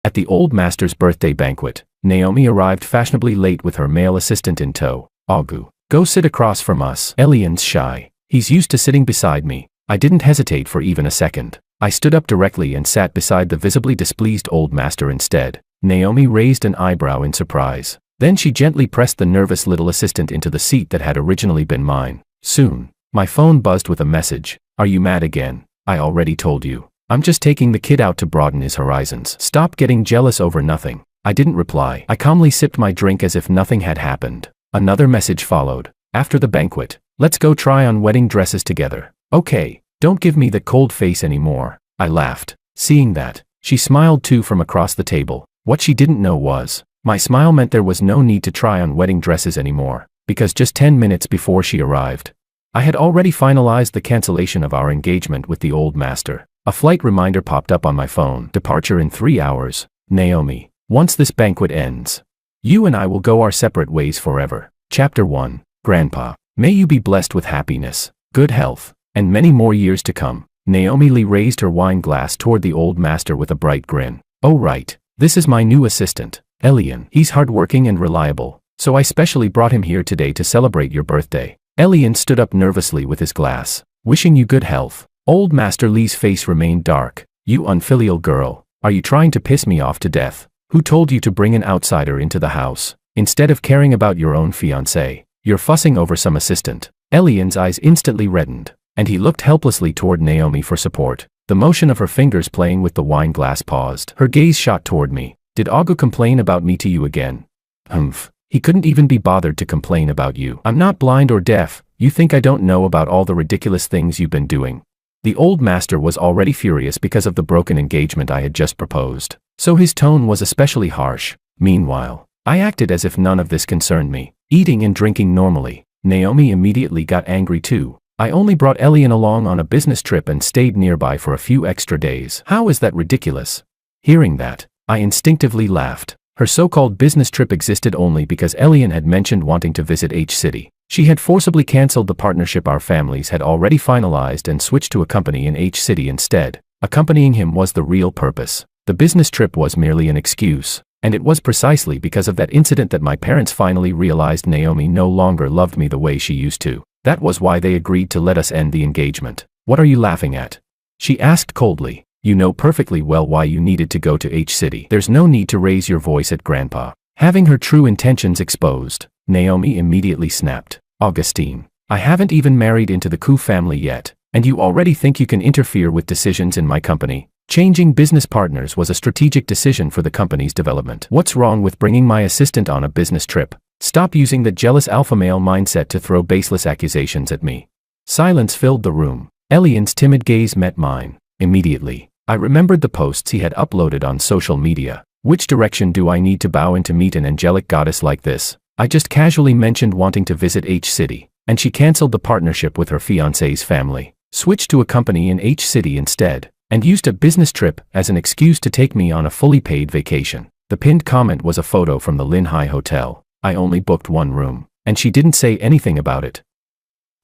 At the old master's birthday banquet, Naomi arrived fashionably late with her male assistant in tow. Augu, go sit across from us. Elian's shy. He's used to sitting beside me. I didn't hesitate for even a second. I stood up directly and sat beside the visibly displeased old master instead. Naomi raised an eyebrow in surprise. Then she gently pressed the nervous little assistant into the seat that had originally been mine. Soon, my phone buzzed with a message. Are you mad again? I already told you. I'm just taking the kid out to broaden his horizons. Stop getting jealous over nothing. I didn't reply. I calmly sipped my drink as if nothing had happened. Another message followed. After the banquet, let's go try on wedding dresses together. Okay, don't give me the cold face anymore. I laughed. Seeing that, she smiled too from across the table. What she didn't know was, my smile meant there was no need to try on wedding dresses anymore, because just 10 minutes before she arrived, I had already finalized the cancellation of our engagement with the old master. A flight reminder popped up on my phone. Departure in 3 hours. Naomi, once this banquet ends, you and I will go our separate ways forever. Chapter 1. Grandpa, may you be blessed with happiness, good health, and many more years to come. Naomi Lee raised her wine glass toward the old master with a bright grin. Oh right, this is my new assistant, Elian. He's hardworking and reliable, so I specially brought him here today to celebrate your birthday. Elian stood up nervously with his glass. Wishing you good health. Old Master Lee's face remained dark. You unfilial girl, are you trying to piss me off to death? Who told you to bring an outsider into the house, instead of caring about your own fiancé? You're fussing over some assistant. Elian's eyes instantly reddened, and he looked helplessly toward Naomi for support. The motion of her fingers playing with the wine glass paused. Her gaze shot toward me. Did Augu complain about me to you again? Humph. He couldn't even be bothered to complain about you. I'm not blind or deaf. You think I don't know about all the ridiculous things you've been doing? The old master was already furious because of the broken engagement I had just proposed, so his tone was especially harsh. Meanwhile, I acted as if none of this concerned me, eating and drinking normally. Naomi immediately got angry too. I only brought Elian along on a business trip and stayed nearby for a few extra days. How is that ridiculous? Hearing that, I instinctively laughed. Her so-called business trip existed only because Elian had mentioned wanting to visit H-City. She had forcibly cancelled the partnership our families had already finalized and switched to a company in H-City instead. Accompanying him was the real purpose. The business trip was merely an excuse, and it was precisely because of that incident that my parents finally realized Naomi no longer loved me the way she used to. That was why they agreed to let us end the engagement. What are you laughing at? She asked coldly. You know perfectly well why you needed to go to H-City. There's no need to raise your voice at Grandpa. Having her true intentions exposed, Naomi immediately snapped. Augustine, I haven't even married into the Koo family yet, and you already think you can interfere with decisions in my company? Changing business partners was a strategic decision for the company's development. What's wrong with bringing my assistant on a business trip? Stop using the jealous alpha male mindset to throw baseless accusations at me. Silence filled the room. Elian's timid gaze met mine. Immediately, I remembered the posts he had uploaded on social media. Which direction do I need to bow in to meet an angelic goddess like this? I just casually mentioned wanting to visit H-City, and she cancelled the partnership with her fiancé's family, switched to a company in H-City instead, and used a business trip as an excuse to take me on a fully paid vacation. The pinned comment was a photo from the Lin Hai Hotel. I only booked one room, and she didn't say anything about it.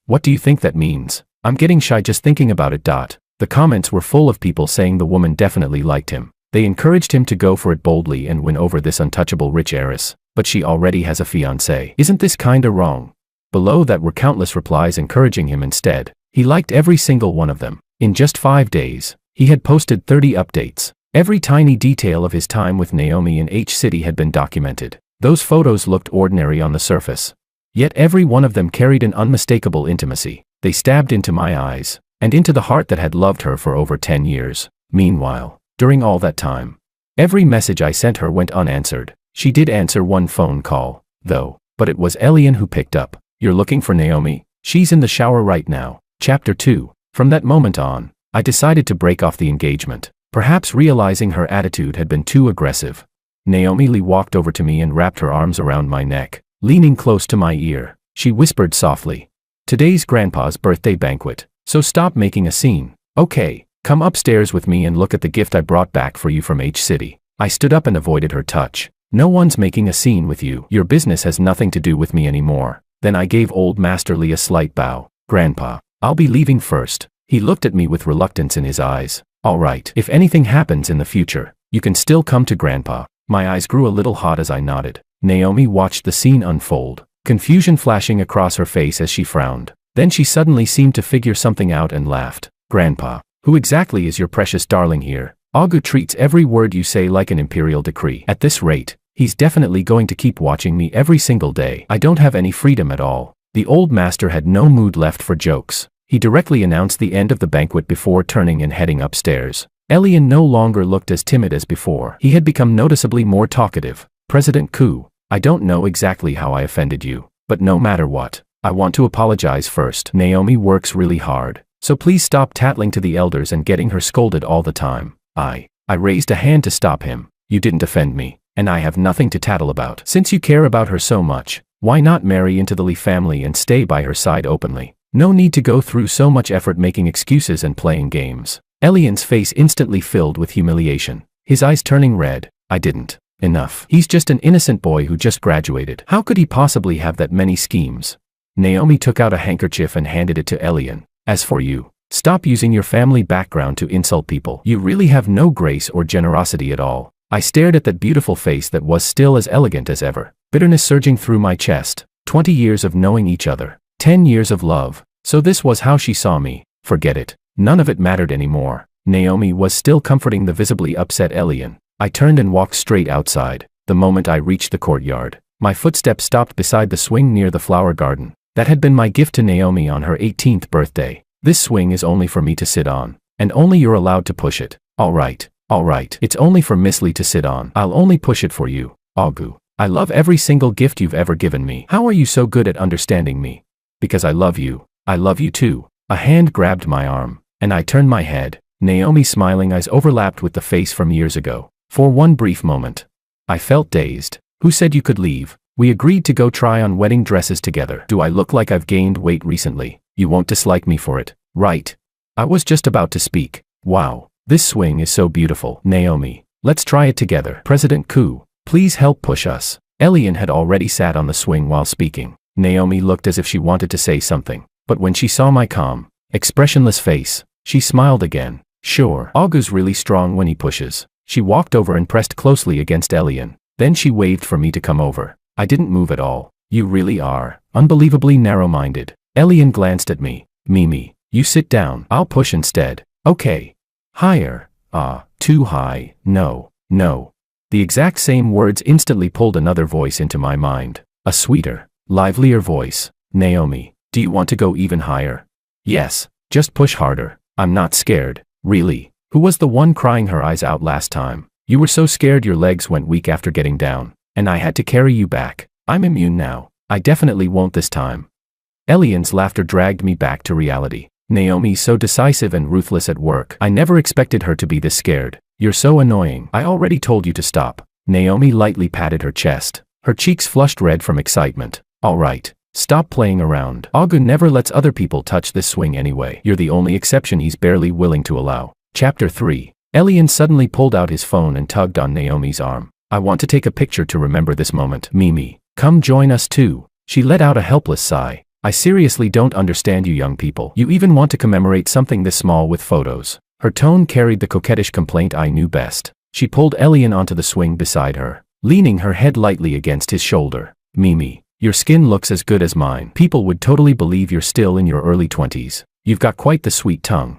What do you think that means? I'm getting shy just thinking about it. The comments were full of people saying the woman definitely liked him. They encouraged him to go for it boldly and win over this untouchable rich heiress. But she already has a fiancé. Isn't this kinda wrong? Below that were countless replies encouraging him instead. He liked every single one of them. In just 5 days, he had posted 30 updates. Every tiny detail of his time with Naomi in H-City had been documented. Those photos looked ordinary on the surface, yet every one of them carried an unmistakable intimacy. They stabbed into my eyes, and into the heart that had loved her for over 10 years. Meanwhile, during all that time, every message I sent her went unanswered. She did answer one phone call, though, but it was Elian who picked up. You're looking for Naomi? She's in the shower right now. Chapter 2. From that moment on, I decided to break off the engagement, perhaps realizing her attitude had been too aggressive. Naomi Lee walked over to me and wrapped her arms around my neck. Leaning close to my ear, she whispered softly, "Today's Grandpa's birthday banquet, so stop making a scene. Okay, come upstairs with me and look at the gift I brought back for you from H-City." I stood up and avoided her touch. "No one's making a scene with you. Your business has nothing to do with me anymore." Then I gave old Master Lee a slight bow. "Grandpa, I'll be leaving first." He looked at me with reluctance in his eyes. "All right, if anything happens in the future, You can still come to Grandpa. My eyes grew a little hot as I nodded. Naomi watched the scene unfold, confusion flashing across her face as she frowned. Then she suddenly seemed to figure something out and laughed. Grandpa, who exactly is your precious darling here? Agu treats every word you say like an imperial decree. At this rate, he's definitely going to keep watching me every single day. I don't have any freedom at all. The old master had no mood left for jokes. He directly announced the end of the banquet before turning and heading upstairs. Elian no longer looked as timid as before. He had become noticeably more talkative. President Ku, I don't know exactly how I offended you, but no matter what, I want to apologize first. Naomi works really hard, so please stop tattling to the elders and getting her scolded all the time. I raised a hand to stop him. You didn't offend me, and I have nothing to tattle about. Since you care about her so much, why not marry into the Lee family and stay by her side openly? No need to go through so much effort making excuses and playing games. Elian's face instantly filled with humiliation, his eyes turning red. I didn't. Enough. He's just an innocent boy who just graduated. How could he possibly have that many schemes? Naomi took out a handkerchief and handed it to Elian. As for you, stop using your family background to insult people. You really have no grace or generosity at all. I stared at that beautiful face that was still as elegant as ever, bitterness surging through my chest. 20 years of knowing each other. 10 years of love. So this was how she saw me. Forget it. None of it mattered anymore. Naomi was still comforting the visibly upset Elian. I turned and walked straight outside. The moment I reached the courtyard, my footsteps stopped beside the swing near the flower garden. That had been my gift to Naomi on her 18th birthday. This swing is only for me to sit on, and only you're allowed to push it. All right. It's only for Miss Lee to sit on. I'll only push it for you. Agu. I love every single gift you've ever given me. How are you so good at understanding me? Because I love you. I love you too. A hand grabbed my arm, and I turned my head. Naomi's smiling eyes overlapped with the face from years ago. For one brief moment, I felt dazed. Who said you could leave? We agreed to go try on wedding dresses together. Do I look like I've gained weight recently? You won't dislike me for it, right? I was just about to speak. Wow, this swing is so beautiful. Naomi, let's try it together. President Ku, please help push us. Elian had already sat on the swing while speaking. Naomi looked as if she wanted to say something, but when she saw my calm, expressionless face, she smiled again. Sure, Agu's really strong when he pushes. She walked over and pressed closely against Elian. Then she waved for me to come over. I didn't move at all. You really are unbelievably narrow-minded. Elian glanced at me. Mimi, you sit down. I'll push instead. Okay. Higher. Too high. No. The exact same words instantly pulled another voice into my mind. A sweeter, livelier voice. Naomi, do you want to go even higher? Yes. Just push harder. I'm not scared. Really? Who was the one crying her eyes out last time? You were so scared your legs went weak after getting down, and I had to carry you back. I'm immune now. I definitely won't this time. Elian's laughter dragged me back to reality. Naomi's so decisive and ruthless at work. I never expected her to be this scared. You're so annoying. I already told you to stop. Naomi lightly patted her chest. Her cheeks flushed red from excitement. All right. Stop playing around. Agu never lets other people touch this swing anyway. You're the only exception he's barely willing to allow. Chapter 3. Elian suddenly pulled out his phone and tugged on Naomi's arm. I want to take a picture to remember this moment. Mimi, come join us too. She let out a helpless sigh. I seriously don't understand you young people. You even want to commemorate something this small with photos. Her tone carried the coquettish complaint I knew best. She pulled Elian onto the swing beside her, leaning her head lightly against his shoulder. Mimi, your skin looks as good as mine. People would totally believe you're still in your early 20s. You've got quite the sweet tongue.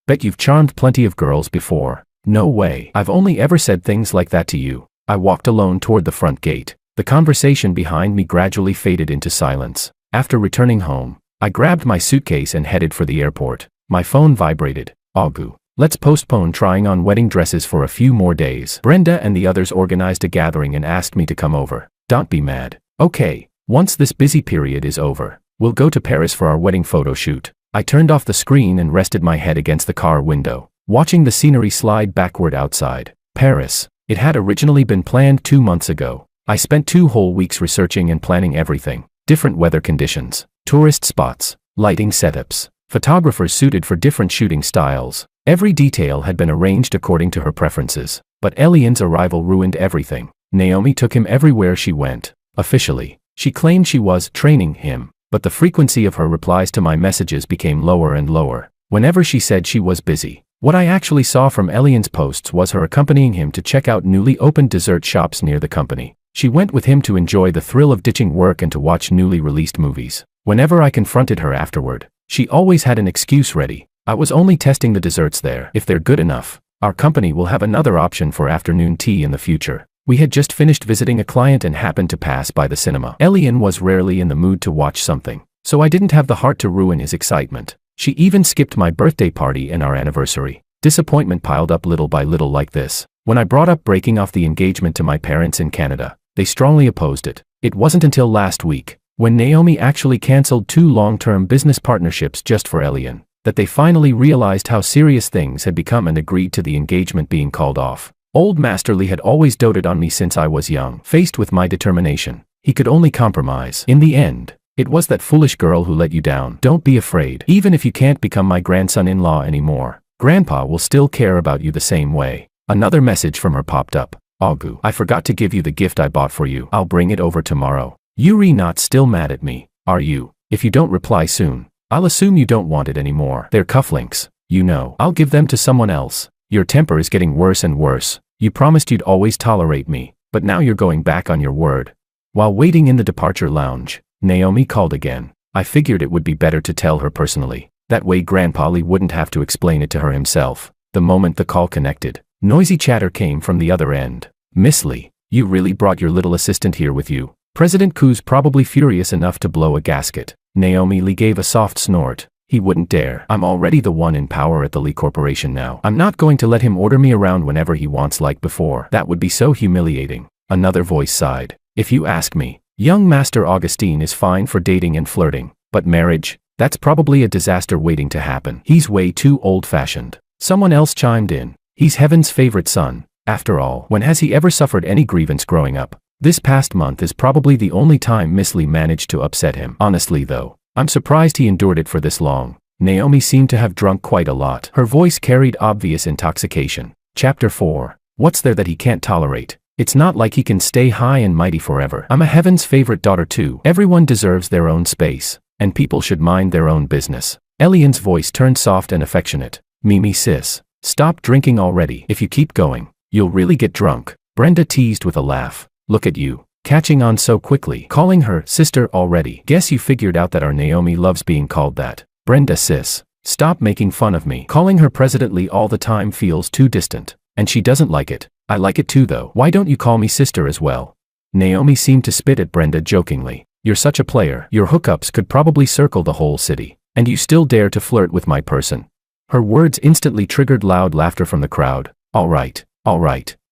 Bet you've charmed plenty of girls before. No way. I've only ever said things like that to you. I walked alone toward the front gate. The conversation behind me gradually faded into silence. After returning home, I grabbed my suitcase and headed for the airport. My phone vibrated. Agu, let's postpone trying on wedding dresses for a few more days. Brenda and the others organized a gathering and asked me to come over. Don't be mad. Okay, once this busy period is over, we'll go to Paris for our wedding photo shoot. I turned off the screen and rested my head against the car window, watching the scenery slide backward outside. Paris. It had originally been planned 2 months ago. I spent 2 whole weeks researching and planning everything. Different weather conditions, tourist spots, lighting setups, photographers suited for different shooting styles. Every detail had been arranged according to her preferences. But Elian's arrival ruined everything. Naomi took him everywhere she went. Officially, she claimed she was training him. But the frequency of her replies to my messages became lower and lower. Whenever she said she was busy, What I actually saw from Elian's posts was her accompanying him to check out newly opened dessert shops near the company. She went with him to enjoy the thrill of ditching work and to watch newly released movies. Whenever I confronted her afterward, she always had an excuse ready. I was only testing the desserts there. If they're good enough, our company will have another option for afternoon tea in the future. We had just finished visiting a client and happened to pass by the cinema. Elian was rarely in the mood to watch something, so I didn't have the heart to ruin his excitement. She even skipped my birthday party and our anniversary. Disappointment piled up little by little like this. When I brought up breaking off the engagement to my parents in Canada, they strongly opposed it. It wasn't until last week, when Naomi actually cancelled 2 long-term business partnerships just for Elian, that they finally realized how serious things had become and agreed to the engagement being called off. Old Masterly had always doted on me since I was young. Faced with my determination, he could only compromise. In the end, it was that foolish girl who let you down. Don't be afraid. Even if you can't become my grandson-in-law anymore, Grandpa will still care about you the same way. Another message from her popped up. Augu, I forgot to give you the gift I bought for you. I'll bring it over tomorrow. Yuri, not still mad at me, are you? If you don't reply soon, I'll assume you don't want it anymore. They're cufflinks. You know. I'll give them to someone else. Your temper is getting worse and worse. You promised you'd always tolerate me, but now you're going back on your word. While waiting in the departure lounge, Naomi called again. I figured it would be better to tell her personally. That way Grandpa Lee wouldn't have to explain it to her himself. The moment the call connected, noisy chatter came from the other end. Miss Lee, you really brought your little assistant here with you. President Ku's probably furious enough to blow a gasket. Naomi Lee gave a soft snort. He wouldn't dare. I'm already the one in power at the Lee Corporation now. I'm not going to let him order me around whenever he wants like before. That would be so humiliating. Another voice sighed. If you ask me, young Master Augustine is fine for dating and flirting, but marriage? That's probably a disaster waiting to happen. He's way too old-fashioned. Someone else chimed in. He's heaven's favorite son. After all, when has he ever suffered any grievance growing up? This past month is probably the only time Miss Lee managed to upset him. Honestly though, I'm surprised he endured it for this long. Naomi seemed to have drunk quite a lot. Her voice carried obvious intoxication. Chapter 4. What's there that he can't tolerate? It's not like he can stay high and mighty forever. I'm a heaven's favorite daughter too. Everyone deserves their own space, and people should mind their own business. Elian's voice turned soft and affectionate. Mimi sis, stop drinking already. If you keep going, you'll really get drunk. Brenda teased with a laugh. Look at you, catching on so quickly. Calling her sister already. Guess you figured out that our Naomi loves being called that. Brenda sis, stop making fun of me. Calling her President Lee all the time feels too distant, and she doesn't like it. I like it too though. Why don't you call me sister as well? Naomi seemed to spit at Brenda jokingly. You're such a player. Your hookups could probably circle the whole city, and you still dare to flirt with my person. Her words instantly triggered loud laughter from the crowd. All right,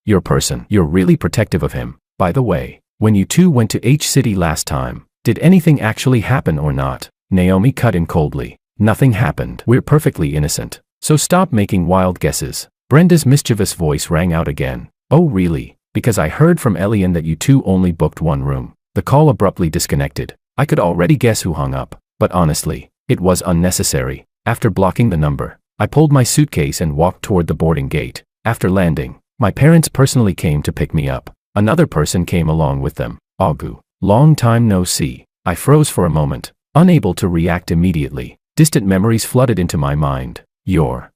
your person. You're really protective of him. By the way, when you two went to H-City last time, did anything actually happen or not? Naomi cut in coldly. Nothing happened. We're perfectly innocent, so stop making wild guesses. Brenda's mischievous voice rang out again. Oh really? Because I heard from Elian that you two only booked one room. The call abruptly disconnected. I could already guess who hung up, but honestly, it was unnecessary. After blocking the number, I pulled my suitcase and walked toward the boarding gate. After landing, my parents personally came to pick me up. Another person came along with them. Augu, long time no see. I froze for a moment, unable to react immediately. Distant memories flooded into my mind. You're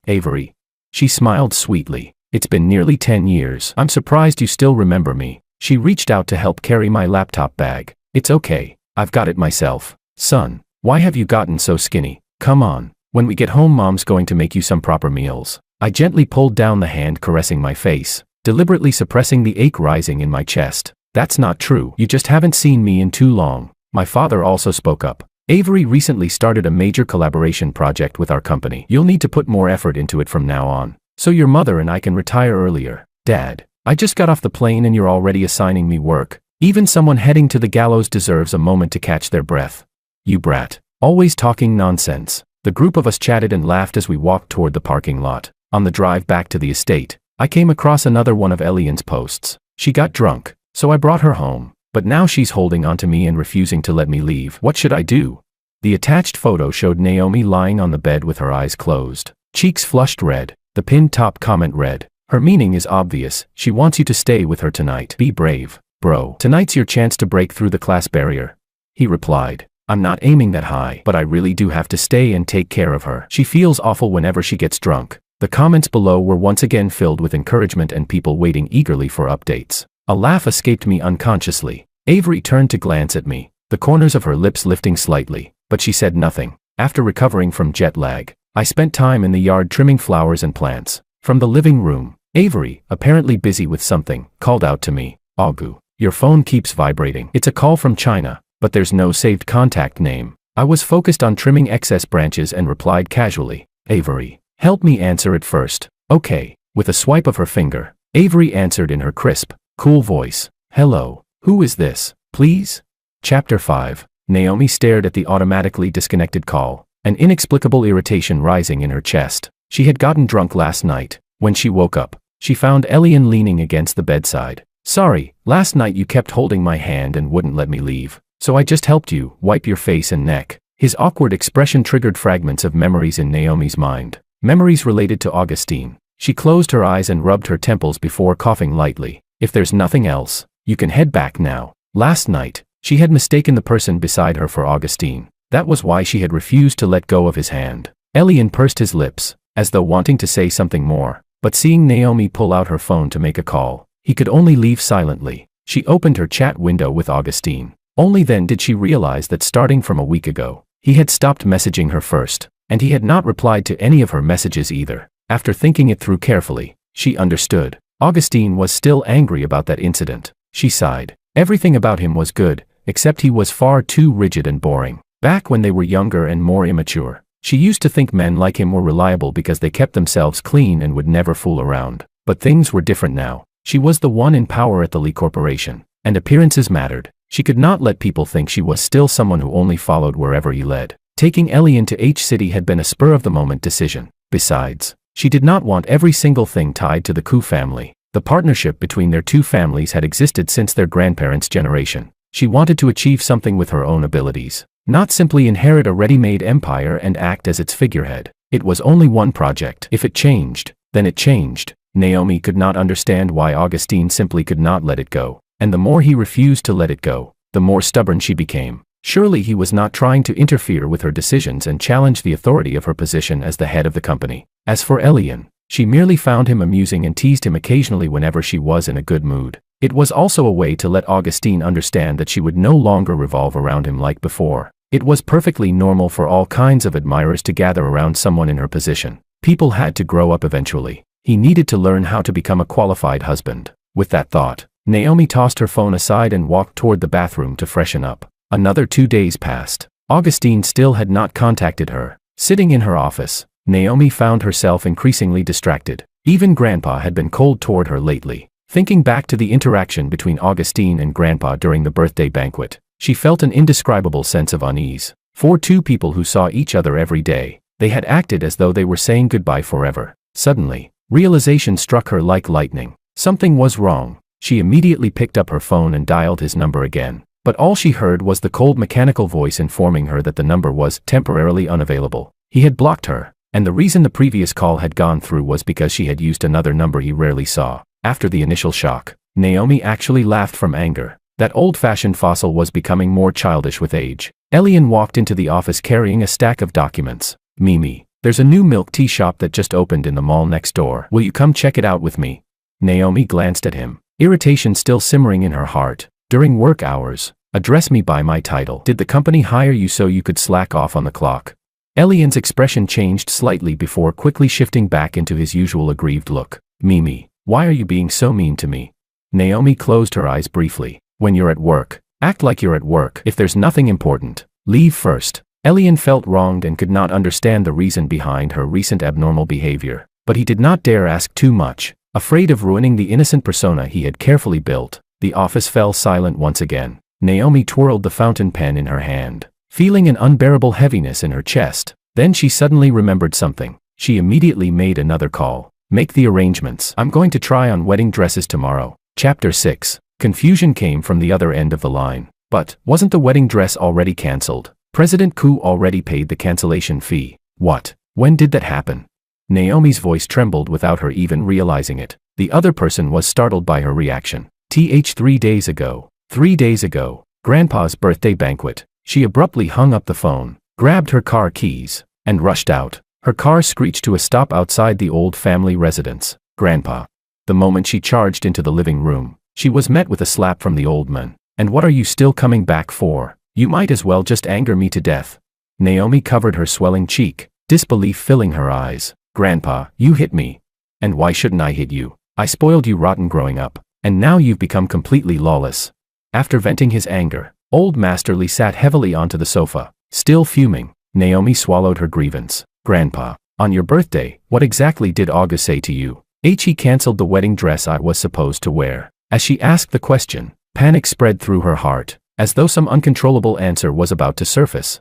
Avery. She smiled sweetly. It's been nearly 10 years. I'm surprised you still remember me. She reached out to help carry my laptop bag. It's okay, I've got it myself. Son, why have you gotten so skinny? Come on, when we get home mom's going to make you some proper meals. I gently pulled down the hand caressing my face, deliberately suppressing the ache rising in my chest. That's not true. You just haven't seen me in too long. My father also spoke up. Avery recently started a major collaboration project with our company. You'll need to put more effort into it from now on, so your mother and I can retire earlier. Dad, I just got off the plane and you're already assigning me work. Even someone heading to the gallows deserves a moment to catch their breath. You brat. Always talking nonsense. The group of us chatted and laughed as we walked toward the parking lot. On the drive back to the estate, I came across another one of Elian's posts. She got drunk, so I brought her home. But now she's holding on to me and refusing to let me leave. What should I do? The attached photo showed Naomi lying on the bed with her eyes closed, cheeks flushed red. The pinned top comment read, her meaning is obvious. She wants you to stay with her tonight. Be brave, bro. Tonight's your chance to break through the class barrier. He replied, I'm not aiming that high, but I really do have to stay and take care of her. She feels awful whenever she gets drunk. The comments below were once again filled with encouragement and people waiting eagerly for updates. A laugh escaped me unconsciously. Avery turned to glance at me, the corners of her lips lifting slightly, but she said nothing. After recovering from jet lag, I spent time in the yard trimming flowers and plants. From the living room, Avery, apparently busy with something, called out to me, "Augu, your phone keeps vibrating. It's a call from China, but there's no saved contact name." I was focused on trimming excess branches and replied casually, "Avery, help me answer it first." "Okay." With a swipe of her finger, Avery answered in her crisp, cool voice, "Hello, who is this, please?" Chapter 5. Naomi stared at the automatically disconnected call, an inexplicable irritation rising in her chest. She had gotten drunk last night. When she woke up, she found Elian leaning against the bedside. "Sorry, last night you kept holding my hand and wouldn't let me leave, so I just helped you wipe your face and neck." His awkward expression triggered fragments of memories in Naomi's mind. Memories related to Augustine. She closed her eyes and rubbed her temples before coughing lightly. "If there's nothing else, you can head back now." Last night, she had mistaken the person beside her for Augustine. That was why she had refused to let go of his hand. Elian pursed his lips, as though wanting to say something more, but seeing Naomi pull out her phone to make a call, he could only leave silently. She opened her chat window with Augustine. Only then did she realize that starting from a week ago, he had stopped messaging her first, and he had not replied to any of her messages either. After thinking it through carefully, she understood. Augustine was still angry about that incident. She sighed. Everything about him was good, except he was far too rigid and boring. Back when they were younger and more immature, she used to think men like him were reliable because they kept themselves clean and would never fool around. But things were different now. She was the one in power at the Lee Corporation, and appearances mattered. She could not let people think she was still someone who only followed wherever he led. Taking Elian to H-City had been a spur-of-the-moment decision. Besides, she did not want every single thing tied to the Koo family. The partnership between their two families had existed since their grandparents' generation. She wanted to achieve something with her own abilities, not simply inherit a ready-made empire and act as its figurehead. It was only one project. If it changed, then it changed. Naomi could not understand why Augustine simply could not let it go, and the more he refused to let it go, the more stubborn she became. Surely he was not trying to interfere with her decisions and challenge the authority of her position as the head of the company. As for Elian, she merely found him amusing and teased him occasionally whenever she was in a good mood. It was also a way to let Augustine understand that she would no longer revolve around him like before. It was perfectly normal for all kinds of admirers to gather around someone in her position. People had to grow up eventually. He needed to learn how to become a qualified husband. With that thought, Naomi tossed her phone aside and walked toward the bathroom to freshen up. Another 2 days passed. Augustine still had not contacted her. Sitting in her office, Naomi found herself increasingly distracted. Even Grandpa had been cold toward her lately. Thinking back to the interaction between Augustine and Grandpa during the birthday banquet, she felt an indescribable sense of unease. For two people who saw each other every day, they had acted as though they were saying goodbye forever. Suddenly, realization struck her like lightning. Something was wrong. She immediately picked up her phone and dialed his number again. But all she heard was the cold mechanical voice informing her that the number was temporarily unavailable. He had blocked her, and the reason the previous call had gone through was because she had used another number he rarely saw. After the initial shock, Naomi actually laughed from anger. That old-fashioned fossil was becoming more childish with age. Elian walked into the office carrying a stack of documents. "Mimi, there's a new milk tea shop that just opened in the mall next door. Will you come check it out with me?" Naomi glanced at him, irritation still simmering in her heart. "During work hours, address me by my title. Did the company hire you so you could slack off on the clock?" Elian's expression changed slightly before quickly shifting back into his usual aggrieved look. "Mimi, why are you being so mean to me?" Naomi closed her eyes briefly. "When you're at work, act like you're at work. If there's nothing important, leave first." Elian felt wronged and could not understand the reason behind her recent abnormal behavior, but he did not dare ask too much, afraid of ruining the innocent persona he had carefully built. The office fell silent once again. Naomi twirled the fountain pen in her hand, feeling an unbearable heaviness in her chest. Then she suddenly remembered something. She immediately made another call. "Make the arrangements. I'm going to try on wedding dresses tomorrow." Chapter 6. Confusion came from the other end of the line. But, wasn't the wedding dress already cancelled? President Koo already paid the cancellation fee. What? When did that happen? Naomi's voice trembled without her even realizing it. The other person was startled by her reaction. 3 days ago. 3 days ago. Grandpa's birthday banquet. She abruptly hung up the phone, grabbed her car keys, and rushed out. Her car screeched to a stop outside the old family residence. Grandpa. The moment she charged into the living room, she was met with a slap from the old man. And what are you still coming back for? You might as well just anger me to death. Naomi covered her swelling cheek, disbelief filling her eyes. Grandpa, you hit me. And why shouldn't I hit you? I spoiled you rotten growing up, and now you've become completely lawless. After venting his anger, Old Masterly sat heavily onto the sofa, still fuming. Naomi swallowed her grievance. Grandpa, on your birthday, what exactly did August say to you? He cancelled the wedding dress I was supposed to wear. As she asked the question, panic spread through her heart, as though some uncontrollable answer was about to surface.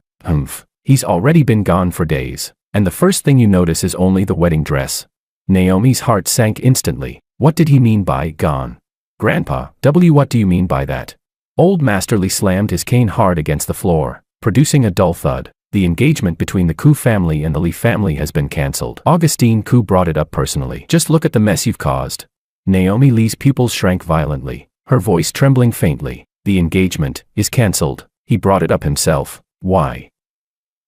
He's already been gone for days, and the first thing you notice is only the wedding dress. Naomi's heart sank instantly. What did he mean by gone? Grandpa, what do you mean by that? Old Masterly slammed his cane hard against the floor, producing a dull thud. The engagement between the Koo family and the Lee family has been cancelled. Augustine Koo brought it up personally. Just look at the mess you've caused. Naomi Lee's pupils shrank violently, her voice trembling faintly. The engagement is cancelled. He brought it up himself. Why?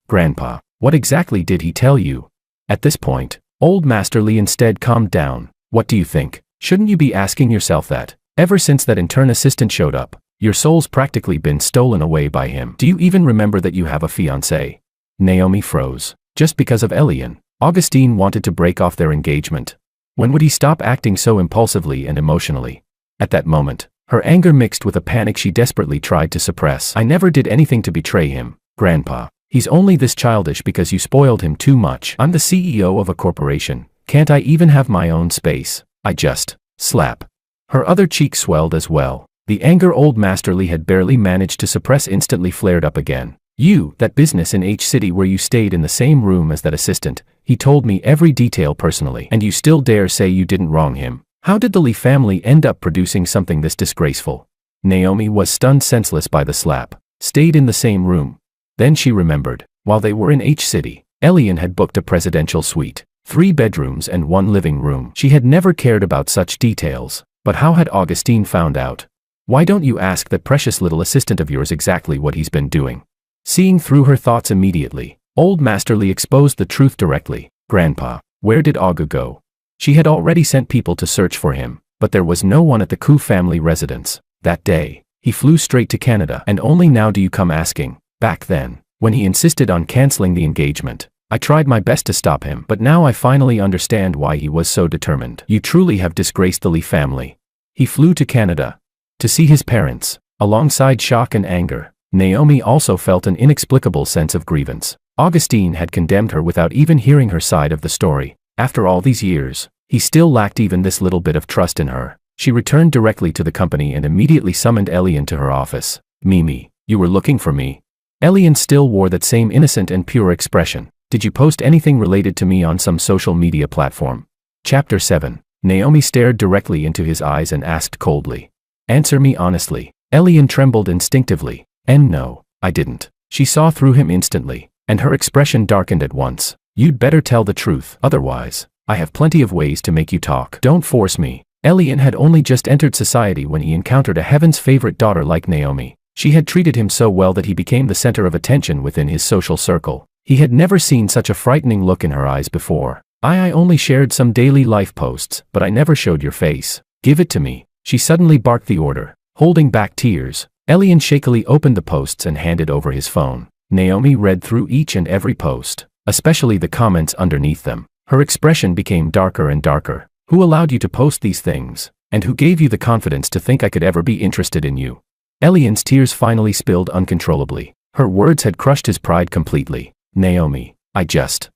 Grandpa, what exactly did he tell you? At this point, Old Masterly instead calmed down. What do you think? Shouldn't you be asking yourself that? Ever since that intern assistant showed up, your soul's practically been stolen away by him. Do you even remember that you have a fiancé? Naomi froze. Just because of Elian, Augustine wanted to break off their engagement. When would he stop acting so impulsively and emotionally? At that moment, her anger mixed with a panic she desperately tried to suppress. I never did anything to betray him, Grandpa. He's only this childish because you spoiled him too much. I'm the CEO of a corporation. Can't I even have my own space? I just slap. Her other cheek swelled as well. The anger Old Masterly had barely managed to suppress instantly flared up again. You, that business in H City where you stayed in the same room as that assistant, he told me every detail personally, and you still dare say you didn't wrong him. How did the Lee family end up producing something this disgraceful? Naomi was stunned senseless by the slap. Stayed in the same room. Then she remembered, while they were in H City, Elian had booked a presidential suite, 3 bedrooms and 1 living room. She had never cared about such details, but how had Augustine found out? Why don't you ask that precious little assistant of yours exactly what he's been doing? Seeing through her thoughts immediately, Old Masterly exposed the truth directly. Grandpa, where did Augu go? She had already sent people to search for him, but there was no one at the Koo family residence. That day, he flew straight to Canada, and only now do you come asking. Back then, when he insisted on cancelling the engagement, I tried my best to stop him, but now I finally understand why he was so determined. You truly have disgraced the Lee family. He flew to Canada to see his parents. Alongside shock and anger, Naomi also felt an inexplicable sense of grievance. Augustine had condemned her without even hearing her side of the story. After all these years, he still lacked even this little bit of trust in her. She returned directly to the company and immediately summoned Elian to her office. Mimi, you were looking for me. Elian still wore that same innocent and pure expression. Did you post anything related to me on some social media platform? Chapter 7. Naomi stared directly into his eyes and asked coldly. Answer me honestly. Elian trembled instinctively. And no, I didn't. She saw through him instantly, and her expression darkened at once. You'd better tell the truth, otherwise, I have plenty of ways to make you talk. Don't force me. Elian had only just entered society when he encountered a heaven's favorite daughter like Naomi. She had treated him so well that he became the center of attention within his social circle. He had never seen such a frightening look in her eyes before. I only shared some daily life posts, but I never showed your face. Give it to me. She suddenly barked the order, holding back tears. Elian shakily opened the posts and handed over his phone. Naomi read through each and every post, especially the comments underneath them. Her expression became darker and darker. Who allowed you to post these things? And who gave you the confidence to think I could ever be interested in you? Elian's tears finally spilled uncontrollably. Her words had crushed his pride completely. Naomi, I just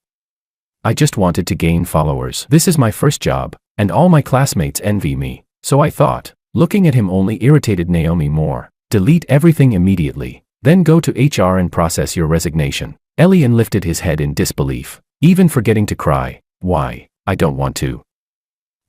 wanted to gain followers. This is my first job, and all my classmates envy me. So I thought. Looking at him only irritated Naomi more. Delete everything immediately. Then go to HR and process your resignation. Elian lifted his head in disbelief, even forgetting to cry. Why? I don't want to.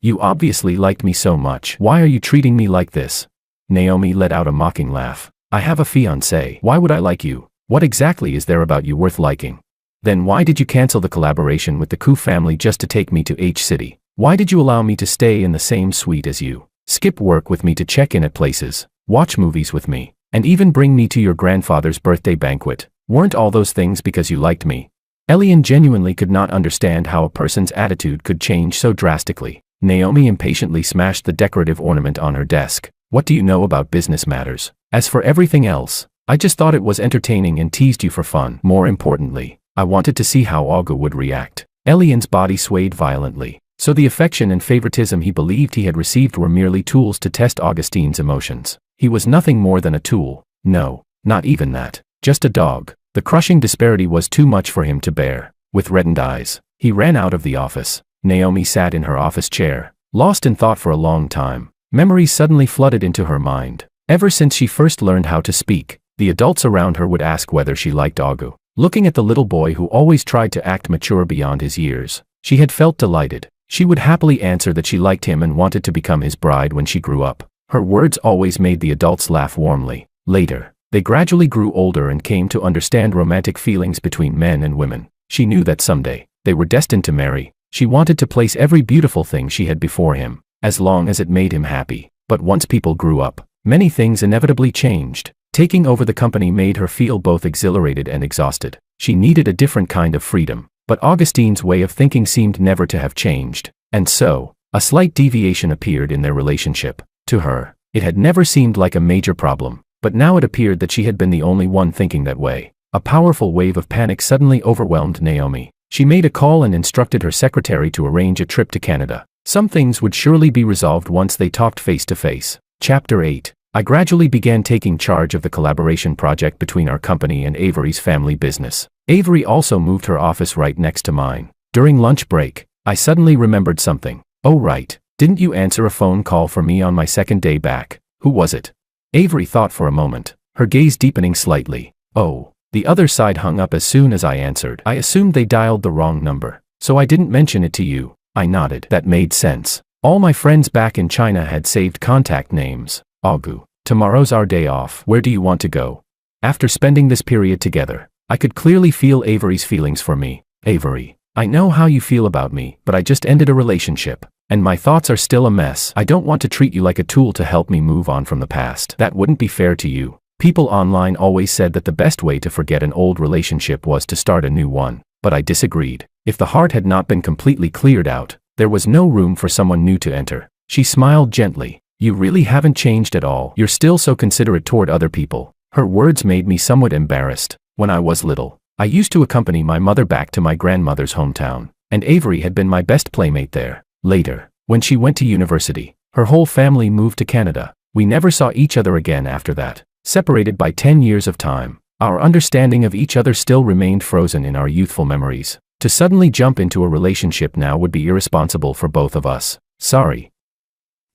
You obviously liked me so much. Why are you treating me like this? Naomi let out a mocking laugh. I have a fiancé. Why would I like you? What exactly is there about you worth liking? Then why did you cancel the collaboration with the Koo family just to take me to H City? Why did you allow me to stay in the same suite as you? Skip work with me to check in at places, watch movies with me, and even bring me to your grandfather's birthday banquet. Weren't all those things because you liked me? Elian genuinely could not understand how a person's attitude could change so drastically. Naomi impatiently smashed the decorative ornament on her desk. What do you know about business matters? As for everything else, I just thought it was entertaining and teased you for fun. More importantly, I wanted to see how Olga would react. Elian's body swayed violently. So the affection and favoritism he believed he had received were merely tools to test Augustine's emotions. He was nothing more than a tool. No, not even that. Just a dog. The crushing disparity was too much for him to bear. With reddened eyes, he ran out of the office. Naomi sat in her office chair, lost in thought for a long time. Memories suddenly flooded into her mind. Ever since she first learned how to speak, the adults around her would ask whether she liked Augu. Looking at the little boy who always tried to act mature beyond his years, she had felt delighted. She would happily answer that she liked him and wanted to become his bride when she grew up. Her words always made the adults laugh warmly. Later, they gradually grew older and came to understand romantic feelings between men and women. She knew that someday, they were destined to marry. She wanted to place every beautiful thing she had before him, as long as it made him happy. But once people grew up, many things inevitably changed. Taking over the company made her feel both exhilarated and exhausted. She needed a different kind of freedom, but Augustine's way of thinking seemed never to have changed. And so, a slight deviation appeared in their relationship. To her, it had never seemed like a major problem, but now it appeared that she had been the only one thinking that way. A powerful wave of panic suddenly overwhelmed Naomi. She made a call and instructed her secretary to arrange a trip to Canada. Some things would surely be resolved once they talked face to face. Chapter 8. I gradually began taking charge of the collaboration project between our company and Avery's family business. Avery also moved her office right next to mine. During lunch break, I suddenly remembered something. Oh right, didn't you answer a phone call for me on my second day back? Who was it? Avery thought for a moment, her gaze deepening slightly. Oh, the other side hung up as soon as I answered. I assumed they dialed the wrong number, so I didn't mention it to you. I nodded. That made sense. All my friends back in China had saved contact names. Augu, tomorrow's our day off. Where do you want to go? After spending this period together, I could clearly feel Avery's feelings for me. Avery, I know how you feel about me, but I just ended a relationship, and my thoughts are still a mess. I don't want to treat you like a tool to help me move on from the past. That wouldn't be fair to you. People online always said that the best way to forget an old relationship was to start a new one, but I disagreed. If the heart had not been completely cleared out, there was no room for someone new to enter. She smiled gently. You really haven't changed at all. You're still so considerate toward other people. Her words made me somewhat embarrassed. When I was little, I used to accompany my mother back to my grandmother's hometown, and Avery had been my best playmate there. Later, when she went to university, her whole family moved to Canada. We never saw each other again after that. Separated by 10 years of time, our understanding of each other still remained frozen in our youthful memories. To suddenly jump into a relationship now would be irresponsible for both of us. Sorry.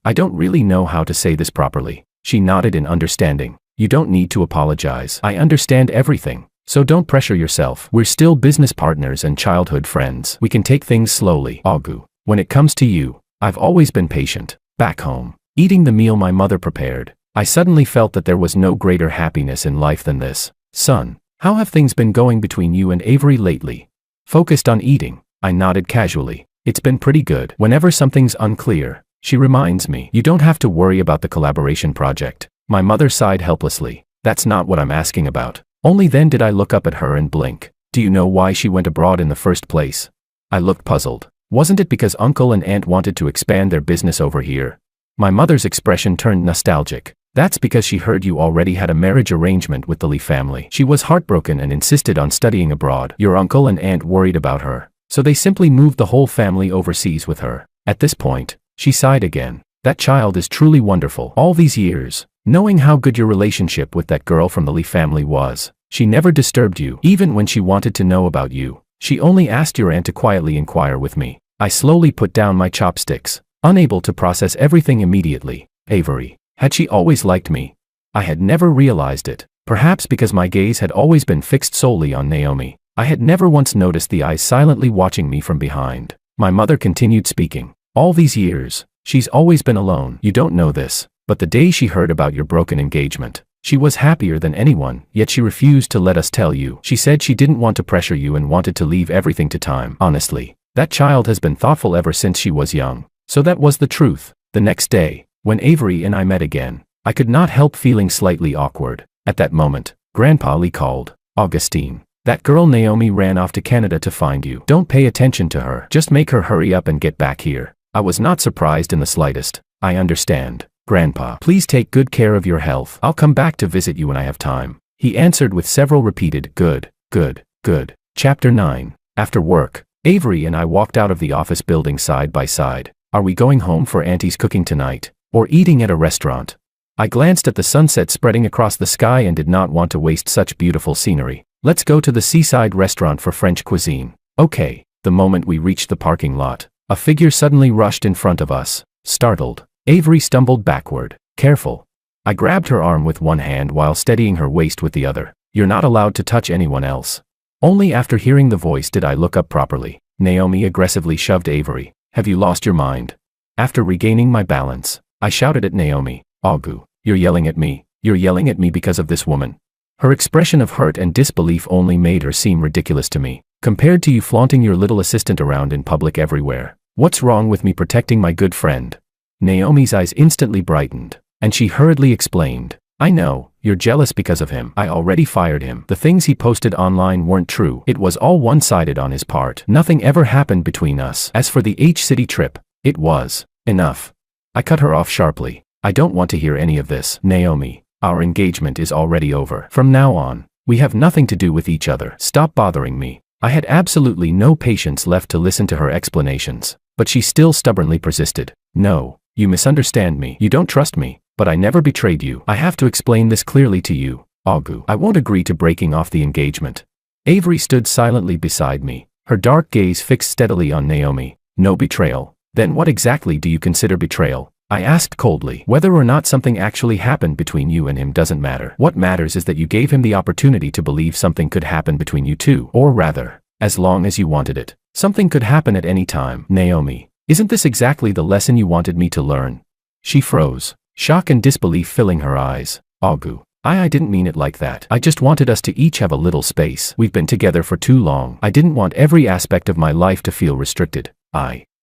I don't really know how to say this properly. She nodded in understanding. You don't need to apologize. I understand everything, so don't pressure yourself. We're still business partners and childhood friends. We can take things slowly. Augu, when it comes to you, I've always been patient. Back home, eating the meal my mother prepared, I suddenly felt that there was no greater happiness in life than this. Son, how have things been going between you and Avery lately? Focused on eating, I nodded casually. It's been pretty good. Whenever something's unclear, she reminds me. You don't have to worry about the collaboration project. My mother sighed helplessly. That's not what I'm asking about. Only then did I look up at her and blink. Do you know why she went abroad in the first place? I looked puzzled. Wasn't it because uncle and aunt wanted to expand their business over here? My mother's expression turned nostalgic. That's because she heard you already had a marriage arrangement with the Lee family. She was heartbroken and insisted on studying abroad. Your uncle and aunt worried about her, so they simply moved the whole family overseas with her. At this point, she sighed again. That child is truly wonderful. All these years, knowing how good your relationship with that girl from the Lee family was, she never disturbed you. Even when she wanted to know about you, she only asked your aunt to quietly inquire with me. I slowly put down my chopsticks, unable to process everything immediately. Avery, had she always liked me? I had never realized it. Perhaps because my gaze had always been fixed solely on Naomi. I had never once noticed the eyes silently watching me from behind. My mother continued speaking. All these years, she's always been alone. You don't know this, but the day she heard about your broken engagement, she was happier than anyone, yet she refused to let us tell you. She said she didn't want to pressure you and wanted to leave everything to time. Honestly, that child has been thoughtful ever since she was young. So that was the truth. The next day, when Avery and I met again, I could not help feeling slightly awkward. At that moment, Grandpa Lee called. Augustine, that girl Naomi ran off to Canada to find you. Don't pay attention to her. Just make her hurry up and get back here. I was not surprised in the slightest. I understand. Grandpa, please take good care of your health. I'll come back to visit you when I have time. He answered with several repeated, good, good, good. Chapter 9. After work, Avery and I walked out of the office building side by side. Are we going home for Auntie's cooking tonight? Or eating at a restaurant? I glanced at the sunset spreading across the sky and did not want to waste such beautiful scenery. Let's go to the seaside restaurant for French cuisine. Okay. The moment we reached the parking lot, a figure suddenly rushed in front of us. Startled, Avery stumbled backward. Careful. I grabbed her arm with one hand while steadying her waist with the other. You're not allowed to touch anyone else. Only after hearing the voice did I look up properly. Naomi aggressively shoved Avery. Have you lost your mind? After regaining my balance, I shouted at Naomi. Augu, you're yelling at me. You're yelling at me because of this woman. Her expression of hurt and disbelief only made her seem ridiculous to me, compared to you flaunting your little assistant around in public everywhere. What's wrong with me protecting my good friend? Naomi's eyes instantly brightened, and she hurriedly explained. I know, you're jealous because of him. I already fired him. The things he posted online weren't true. It was all one-sided on his part. Nothing ever happened between us. As for the H-City trip, it was enough. I cut her off sharply. I don't want to hear any of this. Naomi, our engagement is already over. From now on, we have nothing to do with each other. Stop bothering me. I had absolutely no patience left to listen to her explanations, but she still stubbornly persisted. No, you misunderstand me. You don't trust me, but I never betrayed you. I have to explain this clearly to you, Augu. I won't agree to breaking off the engagement. Avery stood silently beside me, her dark gaze fixed steadily on Naomi. No betrayal. Then what exactly do you consider betrayal? I asked coldly. Whether or not something actually happened between you and him doesn't matter. What matters is that you gave him the opportunity to believe something could happen between you two. Or rather, as long as you wanted it. Something could happen at any time. Naomi, isn't this exactly the lesson you wanted me to learn? She froze, shock and disbelief filling her eyes. Augu, I didn't mean it like that. I just wanted us to each have a little space. We've been together for too long. I didn't want every aspect of my life to feel restricted.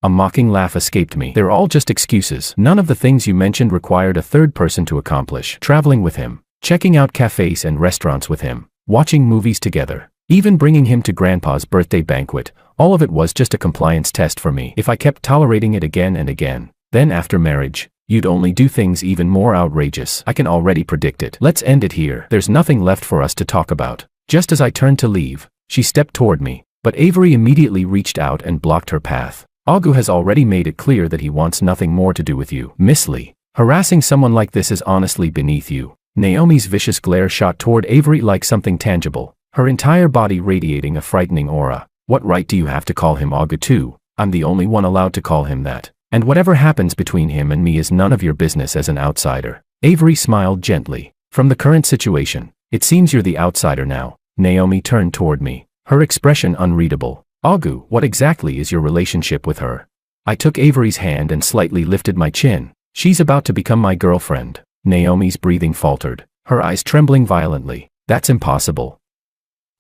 A mocking laugh escaped me. They're all just excuses. None of the things you mentioned required a third person to accomplish. Traveling with him, checking out cafes and restaurants with him, watching movies together, even bringing him to Grandpa's birthday banquet, all of it was just a compliance test for me. If I kept tolerating it again and again, then after marriage, you'd only do things even more outrageous. I can already predict it. Let's end it here. There's nothing left for us to talk about. Just as I turned to leave, she stepped toward me, but Avery immediately reached out and blocked her path. Augu has already made it clear that he wants nothing more to do with you. Miss Lee, harassing someone like this is honestly beneath you. Naomi's vicious glare shot toward Avery like something tangible, her entire body radiating a frightening aura. What right do you have to call him Augu too? I'm the only one allowed to call him that. And whatever happens between him and me is none of your business as an outsider. Avery smiled gently. From the current situation, it seems you're the outsider now. Naomi turned toward me, her expression unreadable. Augu, what exactly is your relationship with her? I took Avery's hand and slightly lifted my chin. She's about to become my girlfriend. Naomi's breathing faltered, her eyes trembling violently. That's impossible.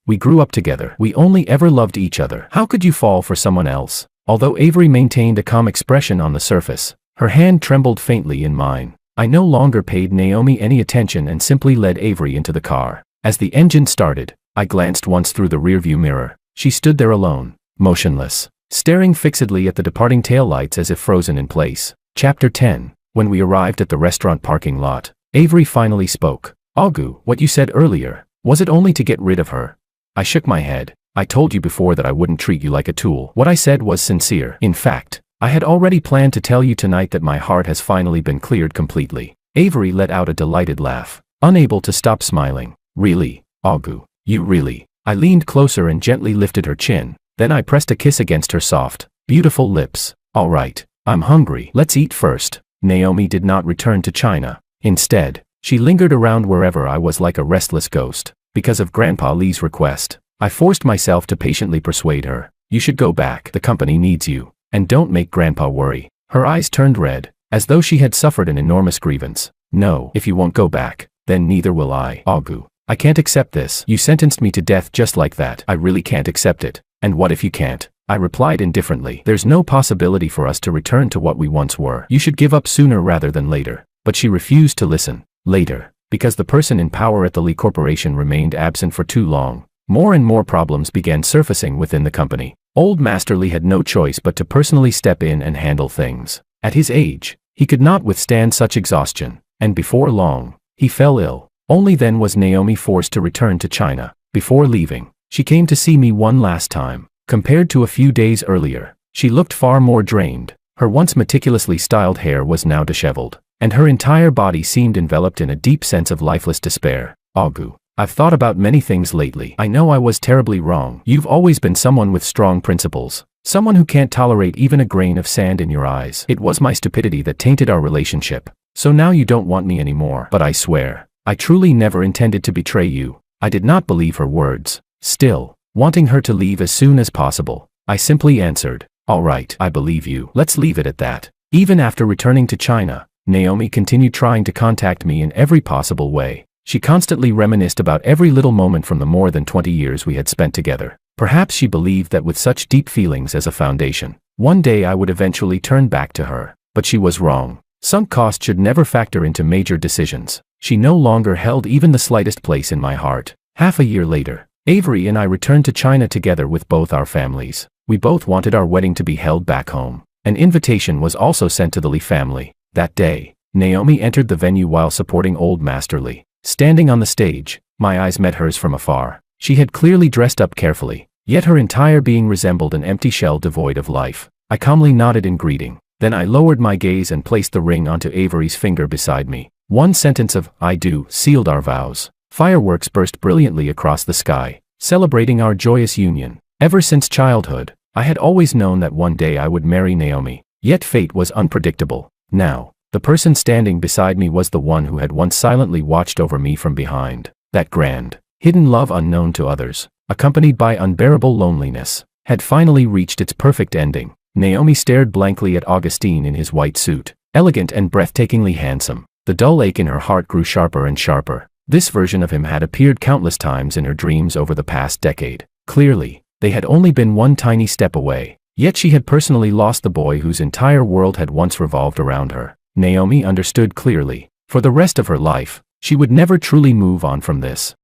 We grew up together. We only ever loved each other. How could you fall for someone else? Although Avery maintained a calm expression on the surface, her hand trembled faintly in mine. I no longer paid Naomi any attention and simply led Avery into the car. As the engine started, I glanced once through the rearview mirror. She stood there alone, motionless, staring fixedly at the departing taillights as if frozen in place. Chapter 10. When we arrived at the restaurant parking lot, Avery finally spoke. Augu, what you said earlier, was it only to get rid of her? I shook my head. I told you before that I wouldn't treat you like a tool. What I said was sincere. In fact, I had already planned to tell you tonight that my heart has finally been cleared completely. Avery let out a delighted laugh, unable to stop smiling. Really, Augu, you really? I leaned closer and gently lifted her chin. Then I pressed a kiss against her soft, beautiful lips. All right, I'm hungry. Let's eat first. Naomi did not return to China. Instead, she lingered around wherever I was like a restless ghost. Because of Grandpa Lee's request, I forced myself to patiently persuade her. You should go back. The company needs you. And don't make Grandpa worry. Her eyes turned red, as though she had suffered an enormous grievance. No, if you won't go back, then neither will I. Augu, I can't accept this. You sentenced me to death just like that. I really can't accept it. And what if you can't? I replied indifferently. There's no possibility for us to return to what we once were. You should give up sooner rather than later. But she refused to listen. Later. Because the person in power at the Lee Corporation remained absent for too long, more and more problems began surfacing within the company. Old Master Lee had no choice but to personally step in and handle things. At his age, he could not withstand such exhaustion, and before long, he fell ill. Only then was Naomi forced to return to China. Before leaving, she came to see me one last time. Compared to a few days earlier, she looked far more drained. Her once meticulously styled hair was now disheveled, and her entire body seemed enveloped in a deep sense of lifeless despair. Agu, I've thought about many things lately. I know I was terribly wrong. You've always been someone with strong principles. Someone who can't tolerate even a grain of sand in your eyes. It was my stupidity that tainted our relationship. So now you don't want me anymore. But I swear, I truly never intended to betray you. I did not believe her words. Still, wanting her to leave as soon as possible, I simply answered, all right, I believe you. Let's leave it at that. Even after returning to China, Naomi continued trying to contact me in every possible way. She constantly reminisced about every little moment from the more than 20 years we had spent together. Perhaps she believed that with such deep feelings as a foundation, one day I would eventually turn back to her. But she was wrong. Sunk cost should never factor into major decisions. She no longer held even the slightest place in my heart. Half a year later, Avery and I returned to China together with both our families. We both wanted our wedding to be held back home. An invitation was also sent to the Lee family. That day, Naomi entered the venue while supporting Old Master Lee. Standing on the stage, my eyes met hers from afar. She had clearly dressed up carefully, yet her entire being resembled an empty shell devoid of life. I calmly nodded in greeting. Then I lowered my gaze and placed the ring onto Avery's finger beside me. One sentence of "I do" sealed our vows. Fireworks burst brilliantly across the sky, celebrating our joyous union. Ever since childhood, I had always known that one day I would marry Naomi. Yet fate was unpredictable. Now, the person standing beside me was the one who had once silently watched over me from behind. That grand, hidden love unknown to others, accompanied by unbearable loneliness, had finally reached its perfect ending. Naomi stared blankly at Augustine in his white suit, elegant and breathtakingly handsome. The dull ache in her heart grew sharper and sharper. This version of him had appeared countless times in her dreams over the past decade. Clearly, they had only been one tiny step away. Yet she had personally lost the boy whose entire world had once revolved around her. Naomi understood clearly. For the rest of her life, she would never truly move on from this.